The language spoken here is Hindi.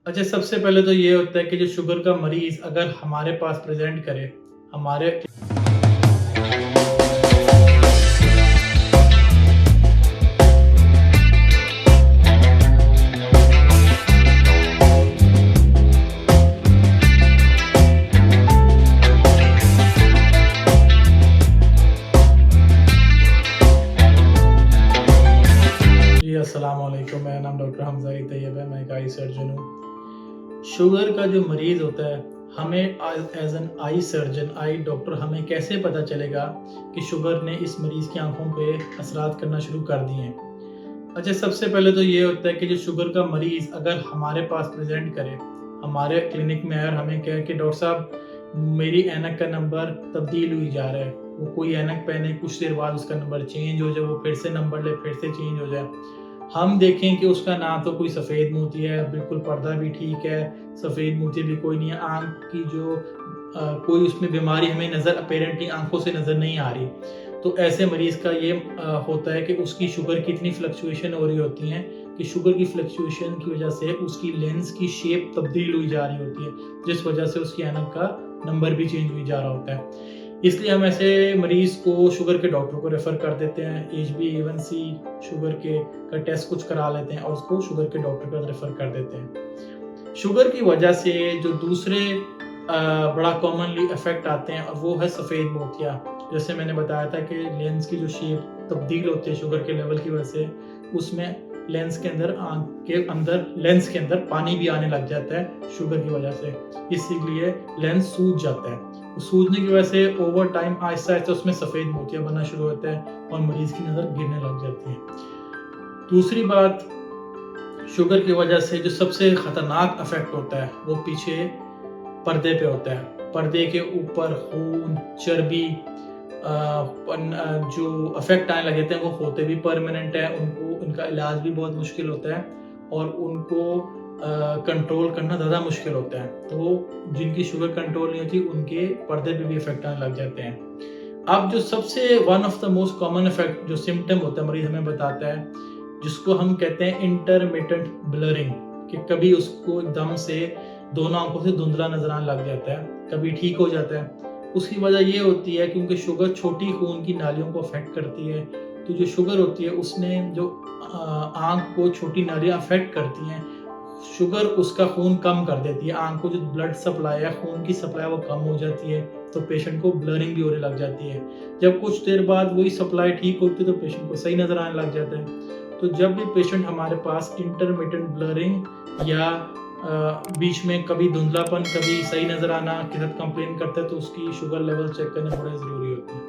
अच्छा, सबसे पहले तो ये होता है कि जो शुगर का मरीज़ अगर हमारे पास प्रेज़ेंट करे, हमारे जी, अस्सलाम वालेकुम। मेरा नाम डॉक्टर हमज़ा तैयब है, मैं एक आई सर्जन हूँ। शुगर का जो मरीज़ होता है, हमें as an eye surgeon, I doctor हमें कैसे पता चलेगा कि शुगर ने इस मरीज़ की आँखों पे असरात करना शुरू कर दिए हैं? अच्छा, सबसे पहले तो ये होता है कि जो शुगर का मरीज़ अगर हमारे पास प्रेज़ेंट करे, हमारे क्लिनिक में आए और हमें कहे कि डॉक्टर साहब मेरी ऐनक का नंबर तब्दील हुई जा रहा है। वो कोई ऐनक पहने, कुछ देर बाद उसका नंबर चेंज हो जाए, वो फिर से नंबर ले, फिर से चेंज हो जाए। हम देखें कि उसका ना तो कोई सफ़ेद मोती है, बिल्कुल पर्दा भी ठीक है, सफ़ेद मोती भी कोई नहीं है, आँख की जो कोई उसमें बीमारी हमें नज़र अपैरेंटली आँखों से नज़र नहीं आ रही। तो ऐसे मरीज़ का ये होता है कि उसकी शुगर की इतनी फ्लक्चुएशन हो रही होती हैं कि शुगर की फ्लक्चुएशन की वजह से उसकी लेंस की शेप तब्दील हुई जा रही होती है, जिस वजह से उसकी ऐनक का नंबर भी चेंज हुई जा रहा होता है। इसलिए हम ऐसे मरीज़ को शुगर के डॉक्टर को रेफ़र कर देते हैं, HbA1c शुगर के का टेस्ट कुछ करा लेते हैं और उसको शुगर के डॉक्टर का रेफ़र कर देते हैं। शुगर की वजह से जो दूसरे बड़ा कॉमनली इफ़ेक्ट आते हैं और वो है सफ़ेद मोतियाँ। जैसे मैंने बताया था कि लेंस की जो शेप तब्दील होती है शुगर के लेवल की वजह से, उसमें लेंस के अंदर आँख के अंदर लेंस के अंदर पानी भी आने लग जाता है शुगर की वजह से। इसीलिए लेंस सूज जाता है। सूजने की वजह से ओवर टाइम आहिस्ता-आहिस्ता उसमें सफ़ेद मोतियाँ बनना शुरू होता है और मरीज़ की नज़र गिरने लग जाती है। दूसरी बात, शुगर की वजह से जो सबसे खतरनाक इफ़ेक्ट होता है, वो पीछे पर्दे पे होता है। पर्दे के ऊपर खून, चर्बी जो इफ़ेक्ट आने लगे थे, वो होते भी परमानेंट है, उनको उनका इलाज भी बहुत मुश्किल होता है और उनको कंट्रोल करना ज़्यादा मुश्किल होता है। तो जिनकी शुगर कंट्रोल नहीं होती, उनके पर्दे पे भी इफ़ेक्ट आने लग जाते हैं। अब जो सबसे one of the most common effect जो सिम्पटम होता है, मरीज़ हमें बताता है, जिसको हम कहते हैं इंटरमिटेंट ब्लरिंग, कि कभी उसको एकदम से दोनों आँखों से धुंधला नज़र आने लग जाता है, कभी ठीक हो जाता है। उसकी वजह ये होती है क्योंकि शुगर छोटी खून की नालियों को अफ़ेक्ट करती है। तो जो शुगर होती है उसने जो आँख को छोटी नालियाँ अफ़ेक्ट करती हैं, शुगर उसका खून कम कर देती है। आँख को जो ब्लड सप्लाई है, खून की सप्लाई वो कम हो जाती है, तो पेशेंट को ब्लरिंग भी होने लग जाती है। जब कुछ देर बाद वही सप्लाई ठीक होती है तो पेशेंट को सही नज़र आने लग जाता है। तो जब भी पेशेंट हमारे पास इंटरमिटेंट ब्लरिंग या बीच में कभी धुंधलापन, कभी सही नज़र आना के साथ कंप्लेन करता है, तो उसकी शुगर लेवल चेक करने बड़े ज़रूरी होते हैं।